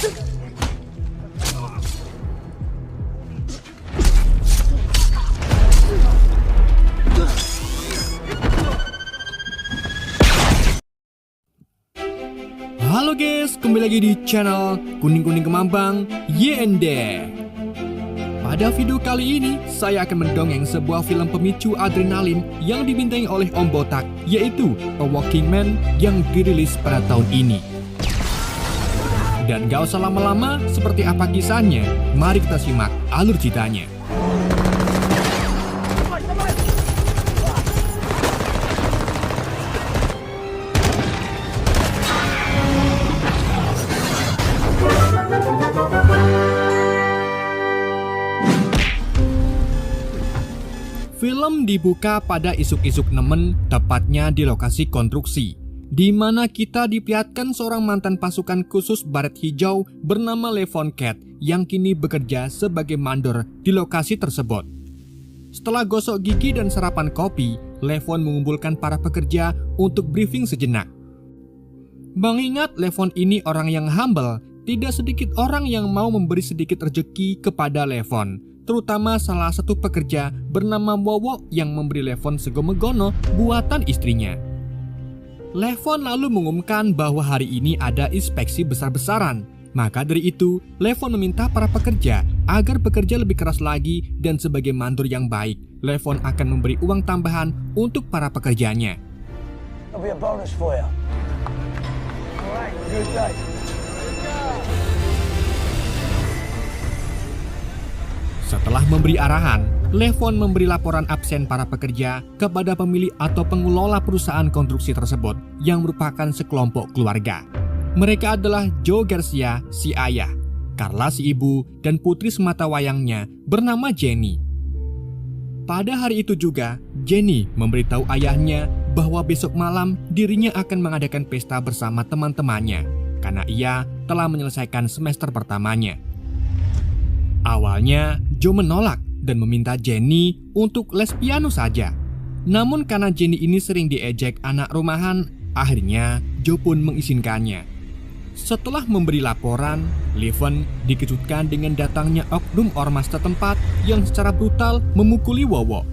Halo guys, kembali lagi di channel Kuning-Kuning Kemambang YND. Pada video kali ini, saya akan mendongeng sebuah film pemicu adrenalin yang dibintangi oleh Om Botak, yaitu A Walking Man yang dirilis pada tahun ini. Dan gak usah lama-lama, seperti apa kisahnya, mari kita simak alur ceritanya. Film dibuka pada isuk-isuk nemen, tepatnya di lokasi konstruksi, di mana kita diperlihatkan seorang mantan pasukan khusus baret hijau bernama Levon Cat yang kini bekerja sebagai mandor di lokasi tersebut. Setelah gosok gigi dan sarapan kopi, Levon mengumpulkan para pekerja untuk briefing sejenak. Mengingat Levon ini orang yang humble, tidak sedikit orang yang mau memberi sedikit rezeki kepada Levon, terutama salah satu pekerja bernama Wowo yang memberi Levon sego megono buatan istrinya. Levon lalu mengumumkan bahwa hari ini ada inspeksi besar-besaran. Maka dari itu, Levon meminta para pekerja agar bekerja lebih keras lagi dan sebagai mandor yang baik, Levon akan memberi uang tambahan untuk para pekerjanya. There'll be a bonus for you. All right, good day. Setelah memberi arahan, Levon memberi laporan absen para pekerja kepada pemilik atau pengelola perusahaan konstruksi tersebut yang merupakan sekelompok keluarga. Mereka adalah Joe Garcia, si ayah, Carla si ibu, dan putri semata wayangnya bernama Jenny. Pada hari itu juga, Jenny memberitahu ayahnya bahwa besok malam dirinya akan mengadakan pesta bersama teman-temannya karena ia telah menyelesaikan semester pertamanya. Awalnya, Joe menolak dan meminta Jenny untuk les piano saja. Namun karena Jenny ini sering diejek anak rumahan, akhirnya Joe pun mengizinkannya. Setelah memberi laporan, Levon dikejutkan dengan datangnya oknum ormas setempat yang secara brutal memukuli Wowo.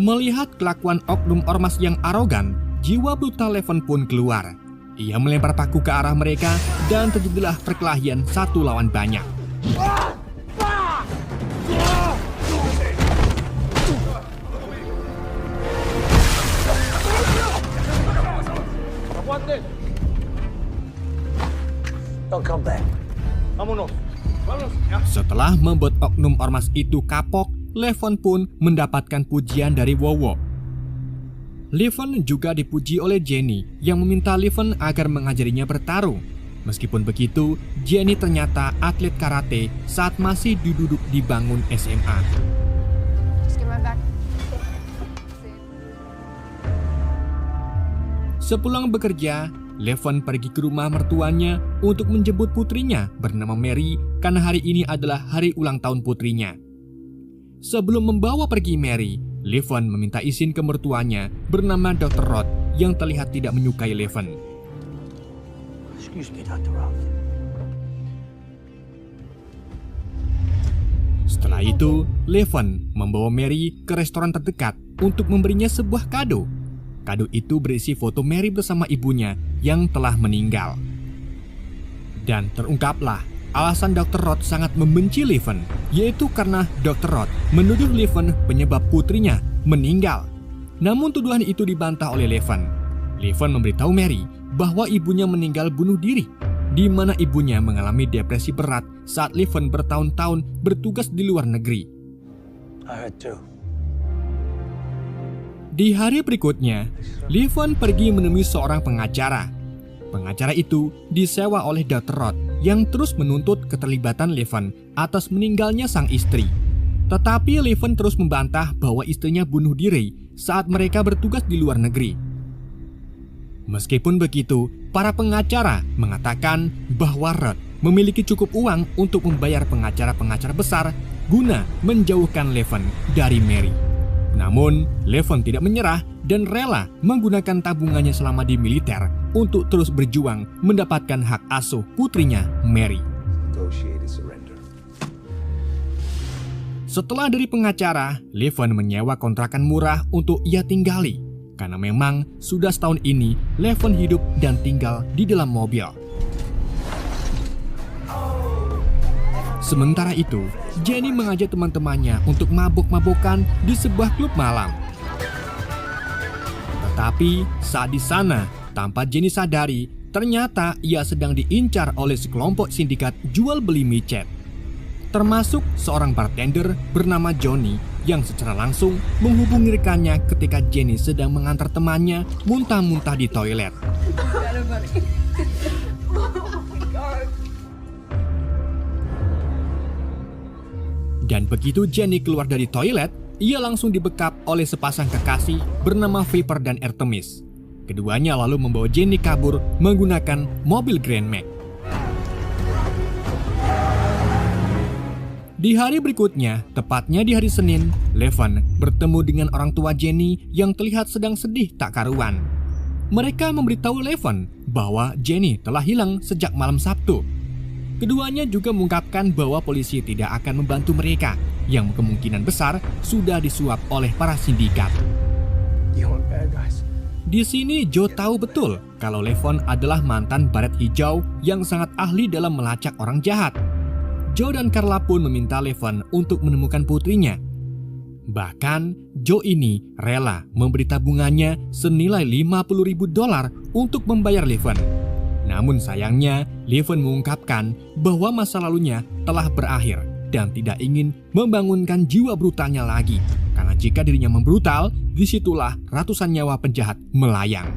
Melihat kelakuan oknum ormas yang arogan, jiwa brutal Levon pun keluar. Ia melempar paku ke arah mereka dan terjadilah perkelahian satu lawan banyak. Setelah membuat oknum ormas itu kapok, Levon pun mendapatkan pujian dari Wowo. Levon juga dipuji oleh Jenny yang meminta Levon agar mengajarinya bertarung. Meskipun begitu, Jenny ternyata atlet karate saat masih duduk di bangun SMA. Sepulang bekerja, Levon pergi ke rumah mertuanya untuk menjemput putrinya bernama Mary karena hari ini adalah hari ulang tahun putrinya. Sebelum membawa pergi Mary, Levon meminta izin ke mertuanya bernama Dr. Roth yang terlihat tidak menyukai Levon. Excuse me, Dr. Roth. Setelah itu, Levon membawa Mary ke restoran terdekat untuk memberinya sebuah kado. Kado itu berisi foto Mary bersama ibunya yang telah meninggal. Dan terungkaplah alasan Dr. Roth sangat membenci Levon, yaitu karena Dr. Roth menuduh Levon penyebab putrinya meninggal. Namun tuduhan itu dibantah oleh Levon. Levon memberitahu Mary bahwa ibunya meninggal bunuh diri, di mana ibunya mengalami depresi berat saat Levon bertahun-tahun bertugas di luar negeri. I heard too. Di hari berikutnya, Levon pergi menemui seorang pengacara. Pengacara itu disewa oleh Dr. Roth yang terus menuntut keterlibatan Levon atas meninggalnya sang istri. Tetapi Levon terus membantah bahwa istrinya bunuh diri saat mereka bertugas di luar negeri. Meskipun begitu, para pengacara mengatakan bahwa Roth memiliki cukup uang untuk membayar pengacara-pengacara besar guna menjauhkan Levon dari Mary. Namun, Levon tidak menyerah dan rela menggunakan tabungannya selama di militer untuk terus berjuang mendapatkan hak asuh putrinya, Mary. Setelah dari pengacara, Levon menyewa kontrakan murah untuk ia tinggali. Karena memang sudah setahun ini, Levon hidup dan tinggal di dalam mobil. Sementara itu, Jenny mengajak teman-temannya untuk mabok-mabokan di sebuah klub malam. Tetapi saat di sana, tanpa Jenny sadari, ternyata ia sedang diincar oleh sekelompok sindikat jual beli micet. Termasuk seorang bartender bernama Johnny yang secara langsung menghubungi rekannya ketika Jenny sedang mengantar temannya muntah-muntah di toilet. Dan begitu Jenny keluar dari toilet, ia langsung dibekap oleh sepasang kekasih bernama Viper dan Artemis. Keduanya lalu membawa Jenny kabur menggunakan mobil Grand Max. Di hari berikutnya, tepatnya di hari Senin, Levon bertemu dengan orang tua Jenny yang terlihat sedang sedih tak karuan. Mereka memberitahu Levon bahwa Jenny telah hilang sejak malam Sabtu. Keduanya juga mengungkapkan bahwa polisi tidak akan membantu mereka, yang kemungkinan besar sudah disuap oleh para sindikat. Di sini Joe tahu betul kalau Levon adalah mantan baret hijau yang sangat ahli dalam melacak orang jahat. Joe dan Carla pun meminta Levon untuk menemukan putrinya. Bahkan Joe ini rela memberi tabungannya senilai $50.000 untuk membayar Levon. Namun sayangnya, Levon mengungkapkan bahwa masa lalunya telah berakhir dan tidak ingin membangunkan jiwa brutalnya lagi. Karena jika dirinya membrutal, disitulah ratusan nyawa penjahat melayang.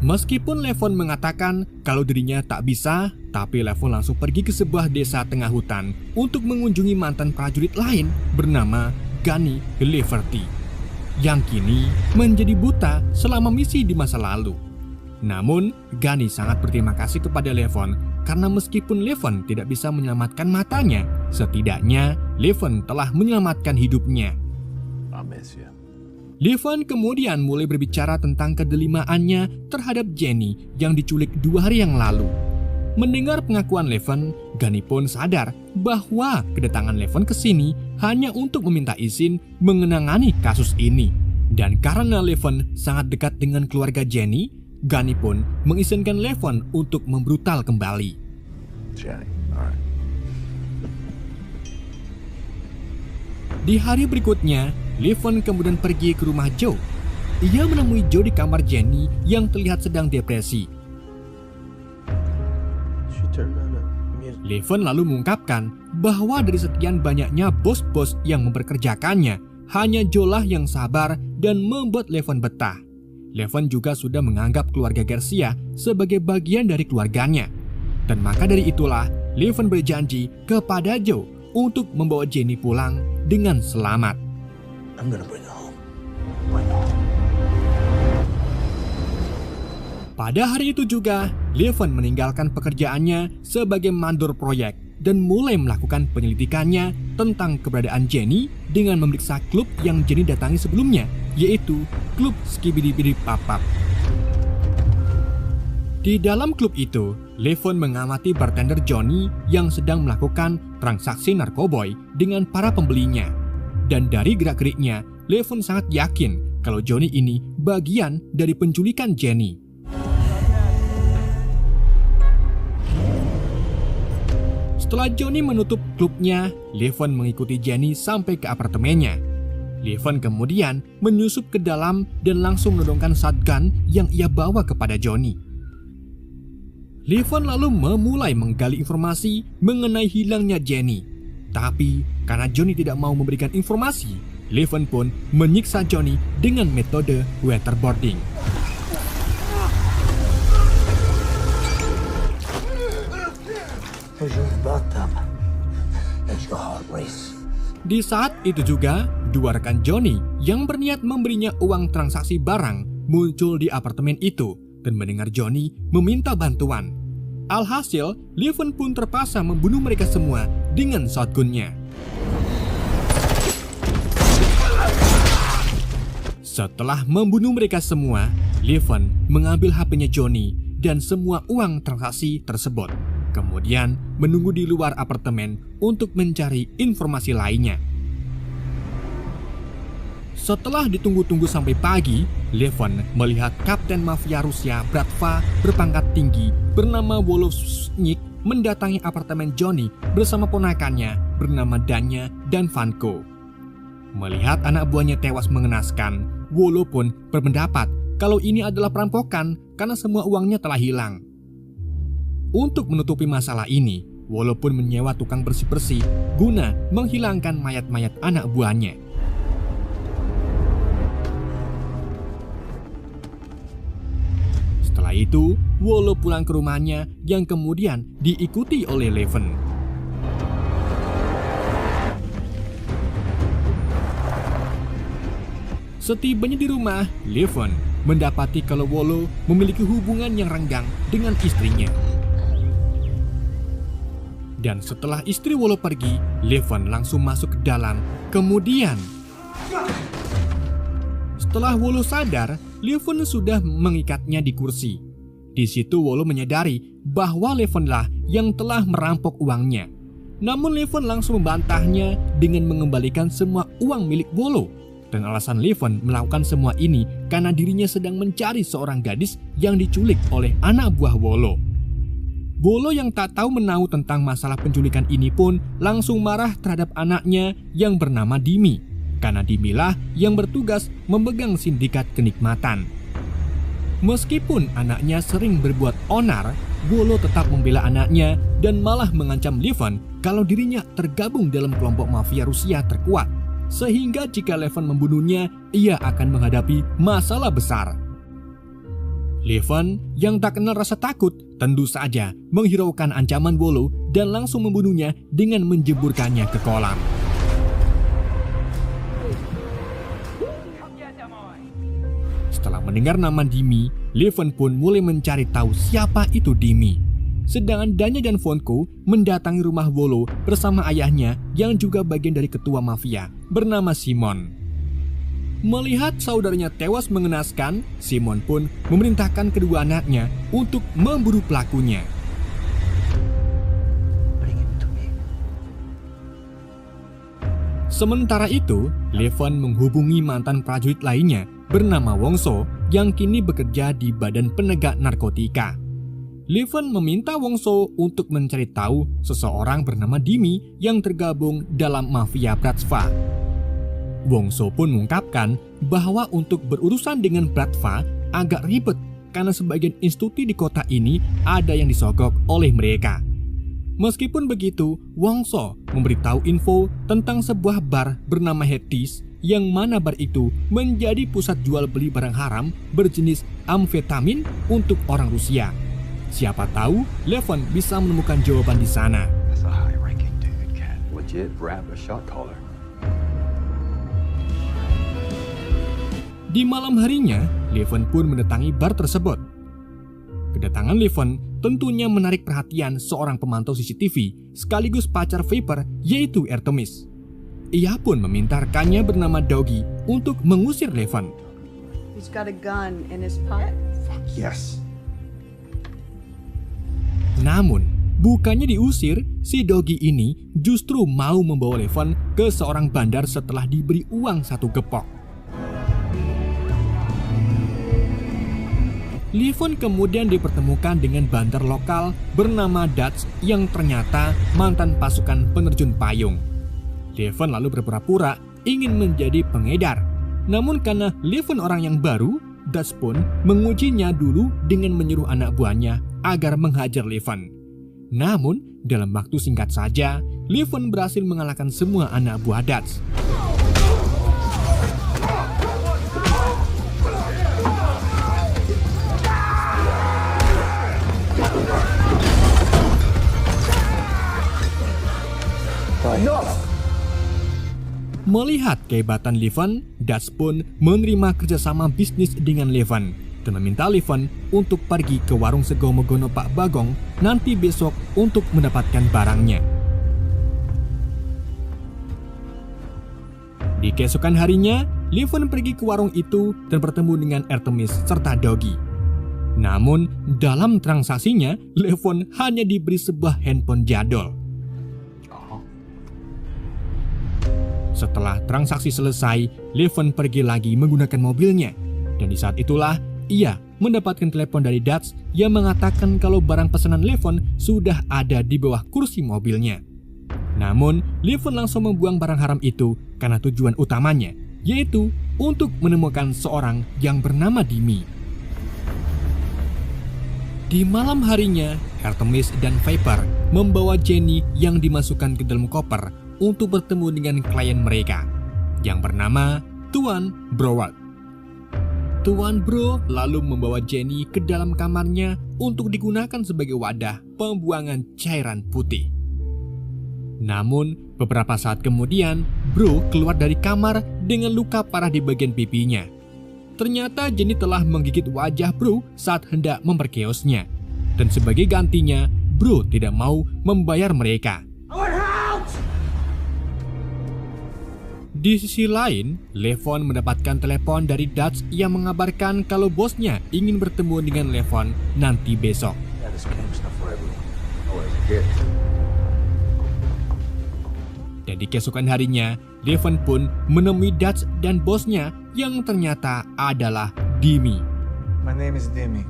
Meskipun Levon mengatakan kalau dirinya tak bisa, tapi Levon langsung pergi ke sebuah desa tengah hutan untuk mengunjungi mantan prajurit lain bernama Gunny Liberty, yang kini menjadi buta selama misi di masa lalu. Namun, Gunny sangat berterima kasih kepada Levon karena meskipun Levon tidak bisa menyelamatkan matanya, setidaknya Levon telah menyelamatkan hidupnya. Levon kemudian mulai berbicara tentang kedelimaannya terhadap Jenny yang diculik 2 hari yang lalu. Mendengar pengakuan Levon, Gunny pun sadar bahwa kedatangan Levon ke sini hanya untuk meminta izin mengenangani kasus ini. Dan karena Levon sangat dekat dengan keluarga Jenny, Gunny pun mengizinkan Levon untuk membrutal kembali. Di hari berikutnya, Levon kemudian pergi ke rumah Joe. Ia menemui Joe di kamar Jenny yang terlihat sedang depresi. Levon lalu mengungkapkan bahwa dari sekian banyaknya bos-bos yang memperkerjakannya, hanya Joe lah yang sabar dan membuat Levon betah. Levon juga sudah menganggap keluarga Garcia sebagai bagian dari keluarganya. Dan maka dari itulah, Levon berjanji kepada Joe untuk membawa Jenny pulang dengan selamat. I'm gonna bring her home. Pada hari itu juga, Levon meninggalkan pekerjaannya sebagai mandor proyek dan mulai melakukan penyelidikannya tentang keberadaan Jenny dengan memeriksa klub yang Jenny datangi sebelumnya, yaitu klub Skibidi Papap. Di dalam klub itu, Levon mengamati bartender Johnny yang sedang melakukan transaksi narkoboy dengan para pembelinya. Dan dari gerak-geriknya, Levon sangat yakin kalau Johnny ini bagian dari penculikan Jenny. Setelah Johnny menutup klubnya, Levon mengikuti Jenny sampai ke apartemennya. Levon kemudian menyusup ke dalam dan langsung menodongkan shotgun yang ia bawa kepada Johnny. Levon lalu memulai menggali informasi mengenai hilangnya Jenny. Tapi karena Johnny tidak mau memberikan informasi, Levon pun menyiksa Johnny dengan metode waterboarding. Di saat itu juga, 2 rekan Johnny yang berniat memberinya uang transaksi barang muncul di apartemen itu dan mendengar Johnny meminta bantuan. Alhasil, Levon pun terpaksa membunuh mereka semua dengan shotgunnya. Setelah membunuh mereka semua, Levon mengambil HP-nya Johnny dan semua uang transaksi tersebut. Kemudian menunggu di luar apartemen untuk mencari informasi lainnya. Setelah ditunggu-tunggu sampai pagi, Levon melihat Kapten Mafia Rusia Bratva berpangkat tinggi bernama Wolofsnik mendatangi apartemen Johnny bersama ponakannya bernama Danya dan Vanko. Melihat anak buahnya tewas mengenaskan, Wolo pun berpendapat kalau ini adalah perampokan karena semua uangnya telah hilang. Untuk menutupi masalah ini, Wolo pun menyewa tukang bersih-bersih guna menghilangkan mayat-mayat anak buahnya. Setelah itu, Wolo pulang ke rumahnya yang kemudian diikuti oleh Levon. Setibanya di rumah, Levon mendapati kalau Wolo memiliki hubungan yang renggang dengan istrinya. Dan setelah istri Wolo pergi, Levon langsung masuk ke dalam. Kemudian, setelah Wolo sadar, Levon sudah mengikatnya di kursi. Di situ Wolo menyadari bahwa Levonlah yang telah merampok uangnya. Namun Levon langsung membantahnya dengan mengembalikan semua uang milik Wolo. Dan alasan Levon melakukan semua ini karena dirinya sedang mencari seorang gadis yang diculik oleh anak buah Wolo. Wolo yang tak tahu menahu tentang masalah penculikan ini pun langsung marah terhadap anaknya yang bernama Dimi, karena Dimilah yang bertugas memegang sindikat kenikmatan. Meskipun anaknya sering berbuat onar, Wolo tetap membela anaknya dan malah mengancam Levon kalau dirinya tergabung dalam kelompok mafia Rusia terkuat. Sehingga jika Levon membunuhnya, ia akan menghadapi masalah besar. Levon yang tak kenal rasa takut tentu saja menghiraukan ancaman Wolo dan langsung membunuhnya dengan menjeburkannya ke kolam. Setelah mendengar nama Dimi, Levon pun mulai mencari tahu siapa itu Dimi. Sedangkan Danya dan Vanko mendatangi rumah Wolo bersama ayahnya yang juga bagian dari ketua mafia bernama Simon. Melihat saudaranya tewas mengenaskan, Simon pun memerintahkan kedua anaknya untuk memburu pelakunya. Sementara itu, Levon menghubungi mantan prajurit lainnya bernama Wongso yang kini bekerja di Badan Penegak Narkotika. Levon meminta Wongso untuk mencari tahu seseorang bernama Dimi yang tergabung dalam mafia Bratva. Wongso pun mengungkapkan bahwa untuk berurusan dengan Bratva agak ribet karena sebagian institusi di kota ini ada yang disogok oleh mereka. Meskipun begitu, Wongso memberitahu info tentang sebuah bar bernama Hetis yang mana bar itu menjadi pusat jual beli barang haram berjenis amfetamin untuk orang Rusia. Siapa tahu Levon bisa menemukan jawaban di sana. Di malam harinya, Levon pun mendatangi bar tersebut. Kedatangan Levon tentunya menarik perhatian seorang pemantau CCTV sekaligus pacar Viper yaitu Artemis. Ia pun meminta rekannya bernama Doggy untuk mengusir Levon. He's got a gun in his pocket. Fuck yes. Namun, bukannya diusir, si Doggy ini justru mau membawa Levon ke seorang bandar setelah diberi uang 1 gepok. Levon kemudian dipertemukan dengan bandar lokal bernama Dutch yang ternyata mantan pasukan penerjun payung. Levon lalu berpura-pura ingin menjadi pengedar. Namun karena Levon orang yang baru, Dutch pun mengujinya dulu dengan menyuruh anak buahnya agar menghajar Levon. Namun, dalam waktu singkat saja, Levon berhasil mengalahkan semua anak buah Dutch. Melihat kehebatan Levon, Dutch pun menerima kerjasama bisnis dengan Levon dan meminta Levon untuk pergi ke warung sego Megono Pak Bagong nanti besok untuk mendapatkan barangnya. Di keesokan harinya, Levon pergi ke warung itu dan bertemu dengan Artemis serta Doggy. Namun, dalam transaksinya, Levon hanya diberi sebuah handphone jadul. Setelah transaksi selesai, Levon pergi lagi menggunakan mobilnya. Dan di saat itulah, ia mendapatkan telepon dari Dutch yang mengatakan kalau barang pesanan Levon sudah ada di bawah kursi mobilnya. Namun, Levon langsung membuang barang haram itu karena tujuan utamanya, yaitu untuk menemukan seorang yang bernama Dimi. Di malam harinya, Artemis dan Viper membawa Jenny yang dimasukkan ke dalam koper untuk bertemu dengan klien mereka yang bernama Tuan Broward. Tuan Bro lalu membawa Jenny ke dalam kamarnya untuk digunakan sebagai wadah pembuangan cairan putih. Namun, beberapa saat kemudian, Bro keluar dari kamar dengan luka parah di bagian pipinya. Ternyata Jenny telah menggigit wajah Bro saat hendak memperkeosnya. Dan sebagai gantinya, Bro tidak mau membayar mereka. Di sisi lain, Levon mendapatkan telepon dari Dutch yang mengabarkan kalau bosnya ingin bertemu dengan Levon nanti besok. Dan di keesokan harinya, Levon pun menemui Dutch dan bosnya yang ternyata adalah Dimi. My name is Demi.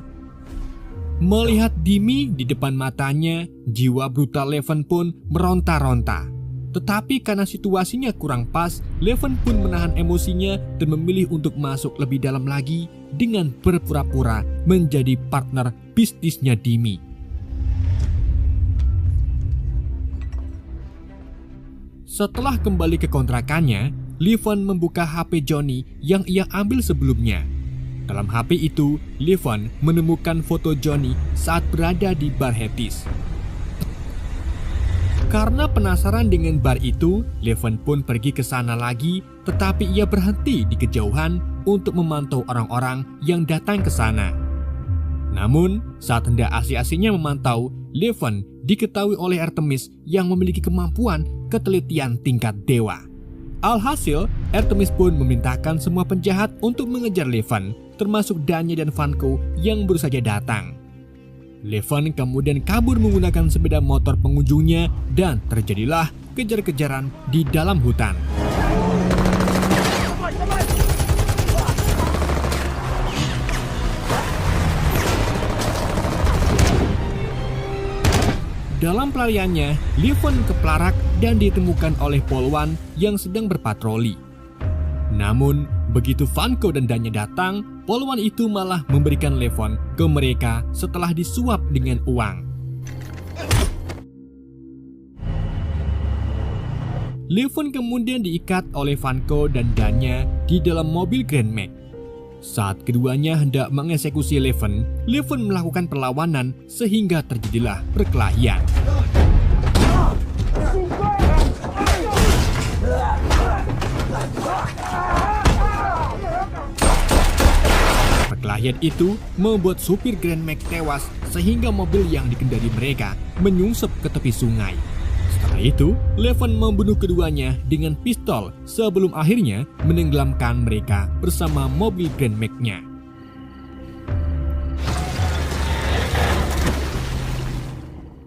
Melihat Dimi di depan matanya, jiwa brutal Levon pun meronta-ronta. Tetapi karena situasinya kurang pas, Levon pun menahan emosinya dan memilih untuk masuk lebih dalam lagi dengan berpura-pura menjadi partner bisnisnya Dimi. Setelah kembali ke kontrakannya, Levon membuka HP Johnny yang ia ambil sebelumnya. Dalam HP itu, Levon menemukan foto Johnny saat berada di bar Hatties. Karena penasaran dengan bar itu, Levon pun pergi ke sana lagi, tetapi ia berhenti di kejauhan untuk memantau orang-orang yang datang ke sana. Namun, saat hendak asik-asiknya memantau, Levon diketahui oleh Artemis yang memiliki kemampuan ketelitian tingkat dewa. Alhasil, Artemis pun memerintahkan semua penjahat untuk mengejar Levon, termasuk Danya dan Vanko yang baru saja datang. Levon kemudian kabur menggunakan sepeda motor pengunjungnya dan terjadilah kejar-kejaran di dalam hutan. Dalam pelariannya, Levon kepelarak dan ditemukan oleh Polwan yang sedang berpatroli. Namun, begitu Vanko dan Danya datang, Polwan itu malah memberikan Levon ke mereka setelah disuap dengan uang. Levon kemudian diikat oleh Vanko dan Danya di dalam mobil Grand Max. Saat keduanya hendak mengeksekusi Levon melakukan perlawanan sehingga terjadilah perkelahian. Perkelahian itu membuat supir Grand Max tewas sehingga mobil yang dikendari mereka menyungsep ke tepi sungai. Setelah itu, Levon membunuh keduanya dengan pistol sebelum akhirnya menenggelamkan mereka bersama mobil Grand Max-nya.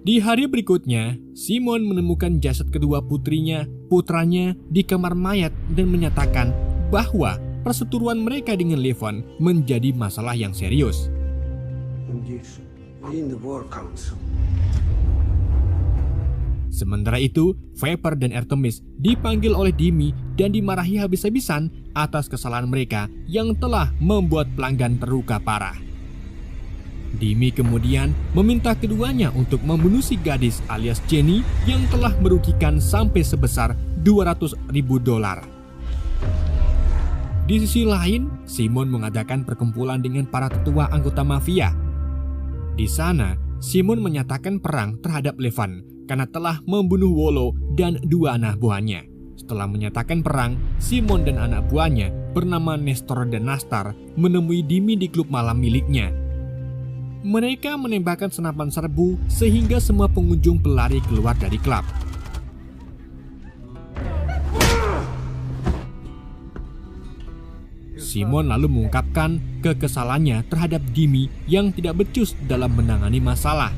Di hari berikutnya, Simon menemukan jasad kedua putranya di kamar mayat dan menyatakan bahwa perseteruan mereka dengan Levon menjadi masalah yang serius. Sementara itu, Viper dan Artemis dipanggil oleh Dimi dan dimarahi habis-habisan atas kesalahan mereka yang telah membuat pelanggan terluka parah. Dimi kemudian meminta keduanya untuk membunuh si gadis alias Jenny yang telah merugikan sampai sebesar $200.000. Di sisi lain, Simon mengadakan perkumpulan dengan para tetua anggota mafia. Di sana, Simon menyatakan perang terhadap Levon karena telah membunuh Wolo dan 2 anak buahnya. Setelah menyatakan perang, Simon dan anak buahnya bernama Nestor dan Nastar menemui Dimi di klub malam miliknya. Mereka menembakkan senapan serbu sehingga semua pengunjung berlari keluar dari klub. Simon lalu mengungkapkan kekesalannya terhadap Dimi yang tidak becus dalam menangani masalah.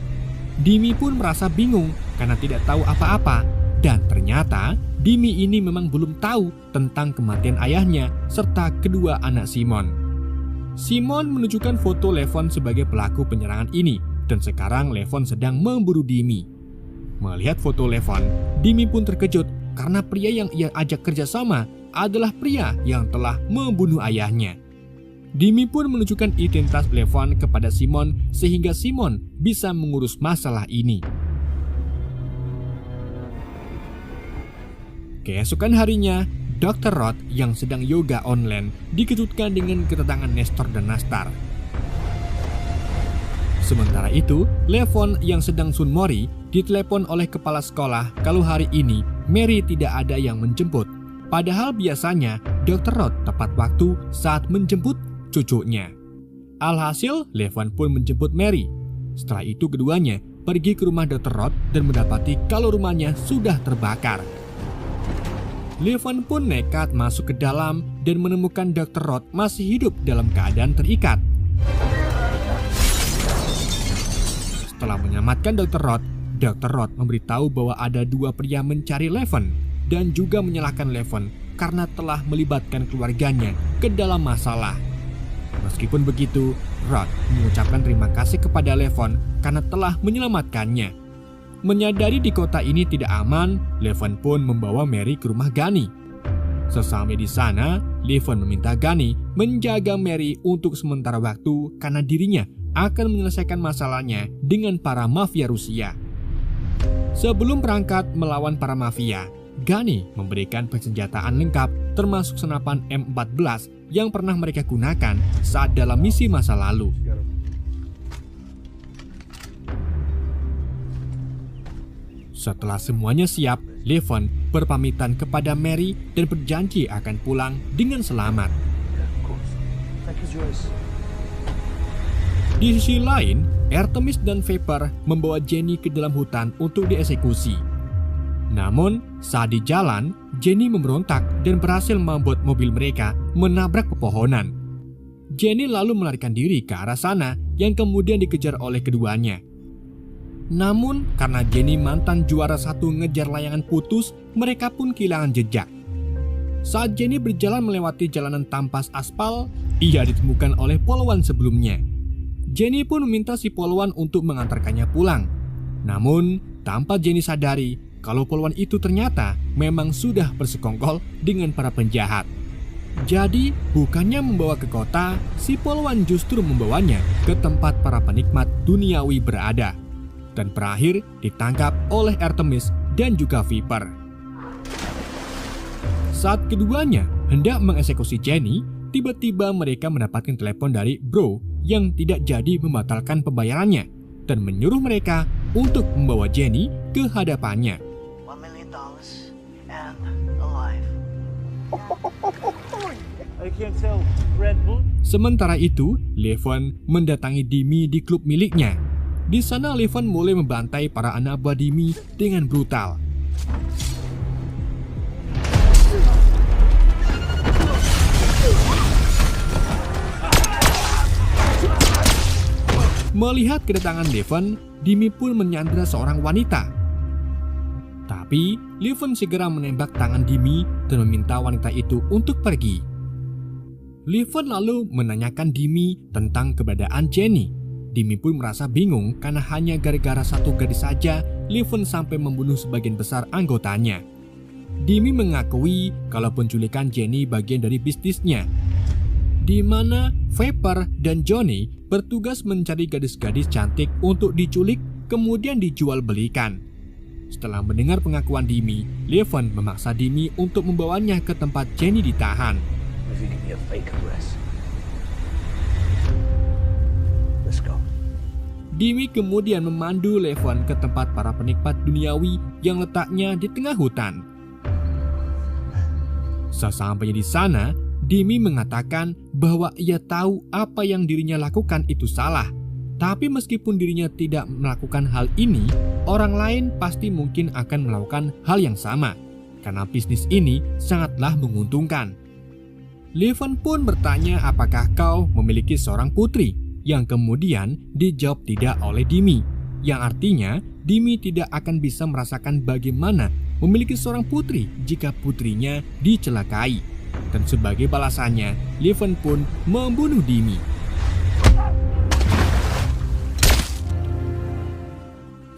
Dimi pun merasa bingung karena tidak tahu apa-apa, dan ternyata Dimi ini memang belum tahu tentang kematian ayahnya serta kedua anak Simon. Simon menunjukkan foto Levon sebagai pelaku penyerangan ini, dan sekarang Levon sedang memburu Dimi. Melihat foto Levon, Dimi pun terkejut karena pria yang ia ajak kerjasama adalah pria yang telah membunuh ayahnya. Dimi pun menunjukkan identitas Levon kepada Simon sehingga Simon bisa mengurus masalah ini. Keesokan harinya, Dr. Roth yang sedang yoga online dikejutkan dengan kedatangan Nestor dan Nastar. Sementara itu, Levon yang sedang sunmori ditelepon oleh kepala sekolah kalau hari ini Mary tidak ada yang menjemput. Padahal biasanya Dr. Roth tepat waktu saat menjemput cucunya. Alhasil, Levon pun menjemput Mary. Setelah itu keduanya pergi ke rumah Dr. Roth dan mendapati kalau rumahnya sudah terbakar. Levon pun nekat masuk ke dalam dan menemukan Dr. Roth masih hidup dalam keadaan terikat. Setelah menyelamatkan Dr. Roth memberitahu bahwa ada dua pria mencari Levon dan juga menyalahkan Levon karena telah melibatkan keluarganya ke dalam masalah. Meskipun begitu, Roth mengucapkan terima kasih kepada Levon karena telah menyelamatkannya. Menyadari di kota ini tidak aman, Levon pun membawa Mary ke rumah Gunny. Sesampai di sana, Levon meminta Gunny menjaga Mary untuk sementara waktu karena dirinya akan menyelesaikan masalahnya dengan para mafia Rusia. Sebelum berangkat melawan para mafia, Gunny memberikan persenjataan lengkap termasuk senapan M14 yang pernah mereka gunakan saat dalam misi masa lalu. Setelah semuanya siap, Levon berpamitan kepada Mary dan berjanji akan pulang dengan selamat. Thank you, Joyce. Di sisi lain, Artemis dan Viper membawa Jenny ke dalam hutan untuk dieksekusi. Namun, saat di jalan, Jenny memberontak dan berhasil membuat mobil mereka menabrak pepohonan. Jenny lalu melarikan diri ke arah sana yang kemudian dikejar oleh keduanya. Namun, karena Jenny mantan juara satu ngejar layangan putus, mereka pun kehilangan jejak. Saat Jenny berjalan melewati jalanan tampas aspal, ia ditemukan oleh polwan sebelumnya. Jenny pun meminta si polwan untuk mengantarkannya pulang. Namun, tanpa Jenny sadari kalau polwan itu ternyata memang sudah bersekongkol dengan para penjahat. Jadi, bukannya membawa ke kota, si polwan justru membawanya ke tempat para penikmat duniawi berada. Dan berakhir ditangkap oleh Artemis dan juga Viper. Saat keduanya hendak mengeksekusi Jenny, tiba-tiba mereka mendapatkan telepon dari Bro yang tidak jadi membatalkan pembayarannya dan menyuruh mereka untuk membawa Jenny ke hadapannya. $1 million and alive. I can't tell. Red Bull? Sementara itu, Levon mendatangi Dimi di klub miliknya. Di sana Levon mulai membantai para anak buah Dimi dengan brutal. Melihat kedatangan Levon, Dimi pun menyandra seorang wanita. Tapi, Levon segera menembak tangan Dimi dan meminta wanita itu untuk pergi. Levon lalu menanyakan Dimi tentang keberadaan Jenny. Dimi pun merasa bingung karena hanya gara-gara satu gadis saja Levon sampai membunuh sebagian besar anggotanya. Dimi mengakui kalau penculikan Jenny bagian dari bisnisnya, di mana Viper dan Johnny bertugas mencari gadis-gadis cantik untuk diculik kemudian dijual belikan. Setelah mendengar pengakuan Dimi, Levon memaksa Dimi untuk membawanya ke tempat Jenny ditahan. If you give me a fake address. Let's go. Dimi kemudian memandu Levon ke tempat para penikmat duniawi yang letaknya di tengah hutan. Sesampainya di sana, Dimi mengatakan bahwa ia tahu apa yang dirinya lakukan itu salah. Tapi meskipun dirinya tidak melakukan hal ini, orang lain pasti mungkin akan melakukan hal yang sama. Karena bisnis ini sangatlah menguntungkan. Levon pun bertanya apakah kau memiliki seorang putri, yang kemudian dijawab tidak oleh Dimi, yang artinya Dimi tidak akan bisa merasakan bagaimana memiliki seorang putri jika putrinya dicelakai. Dan sebagai balasannya, Levon pun membunuh Dimi.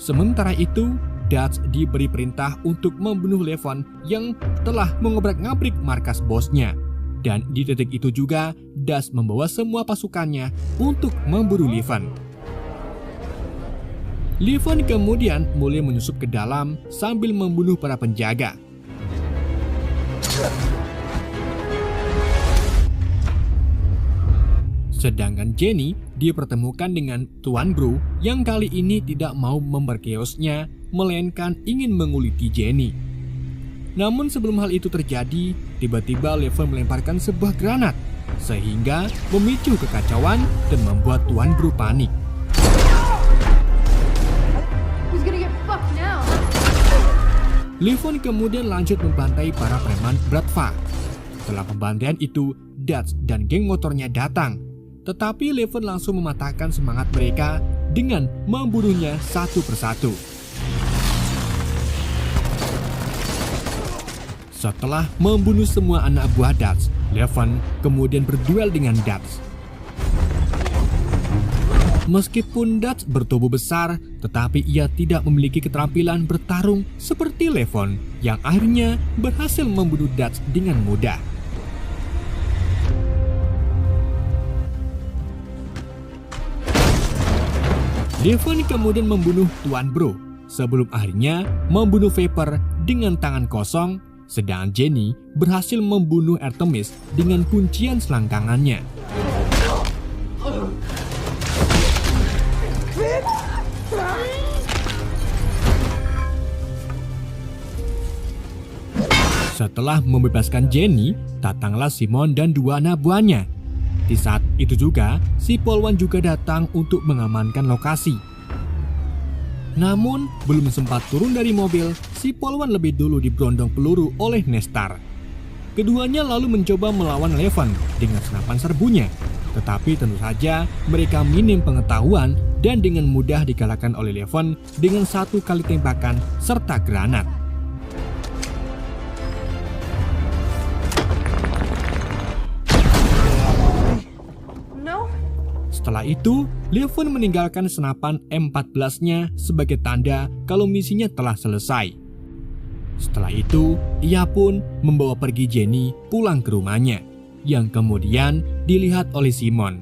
Sementara itu, Dutch diberi perintah untuk membunuh Levon yang telah mengobrak-ngabrik markas bosnya. Dan di titik itu juga, Dutch membawa semua pasukannya untuk memburu Levon. Levon kemudian mulai menyusup ke dalam sambil membunuh para penjaga. Sedangkan Jenny dipertemukan dengan Tuan Bro yang kali ini tidak mau memberkeosnya, melainkan ingin menguliti Jenny. Namun sebelum hal itu terjadi, tiba-tiba Levon melemparkan sebuah granat, sehingga memicu kekacauan dan membuat Tuan Bro panik. Levon kemudian lanjut membantai para preman Bratva. Setelah pembantaian itu, Dutch dan geng motornya datang. Tetapi Levon langsung mematahkan semangat mereka dengan membunuhnya satu persatu. Setelah membunuh semua anak buah Dutch, Levon kemudian berduel dengan Dutch. Meskipun Dutch bertubuh besar, tetapi ia tidak memiliki keterampilan bertarung seperti Levon yang akhirnya berhasil membunuh Dutch dengan mudah. Levon kemudian membunuh Tuan Bro sebelum akhirnya membunuh Viper dengan tangan kosong, sedangkan Jenny berhasil membunuh Artemis dengan kuncian selangkangannya. Setelah membebaskan Jenny, datanglah Simon dan dua anak buahnya. Di saat itu juga, si Polwan juga datang untuk mengamankan lokasi. Namun, belum sempat turun dari mobil, si Polwan lebih dulu diberondong peluru oleh Nestar. Keduanya lalu mencoba melawan Levon dengan senapan serbunya. Tetapi tentu saja mereka minim pengetahuan dan dengan mudah dikalahkan oleh Levon dengan satu kali tembakan serta granat. Setelah itu, Levon meninggalkan senapan M14-nya sebagai tanda kalau misinya telah selesai. Setelah itu, ia pun membawa pergi Jenny pulang ke rumahnya, yang kemudian dilihat oleh Simon.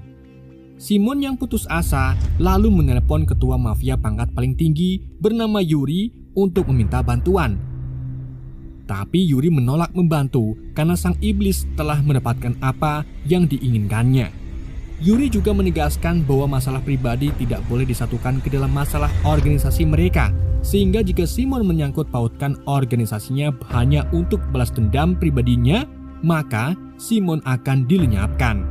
Simon yang putus asa lalu menelepon ketua mafia pangkat paling tinggi bernama Yuri untuk meminta bantuan. Tapi Yuri menolak membantu karena sang iblis telah mendapatkan apa yang diinginkannya. Yuri juga menegaskan bahwa masalah pribadi tidak boleh disatukan ke dalam masalah organisasi mereka, sehingga jika Simon menyangkut pautkan organisasinya hanya untuk balas dendam pribadinya, maka Simon akan dilenyapkan.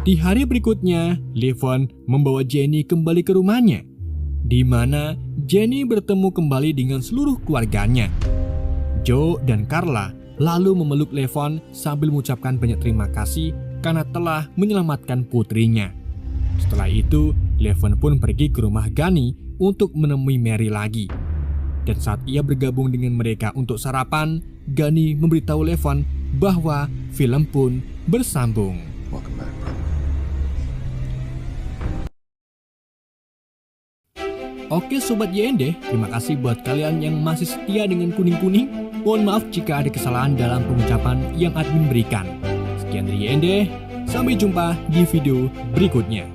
Di hari berikutnya, Levon membawa Jenny kembali ke rumahnya, di mana Jenny bertemu kembali dengan seluruh keluarganya. Joe dan Carla lalu memeluk Levon sambil mengucapkan banyak terima kasih karena telah menyelamatkan putrinya. Setelah itu, Levon pun pergi ke rumah Gunny untuk menemui Mary lagi. Dan saat ia bergabung dengan mereka untuk sarapan, Gunny memberitahu Levon bahwa film pun bersambung. Oke Sobat YND, terima kasih buat kalian yang masih setia dengan kuning-kuning. Mohon maaf jika ada kesalahan dalam pengucapan yang admin berikan. Sekian dari YND, sampai jumpa di video berikutnya.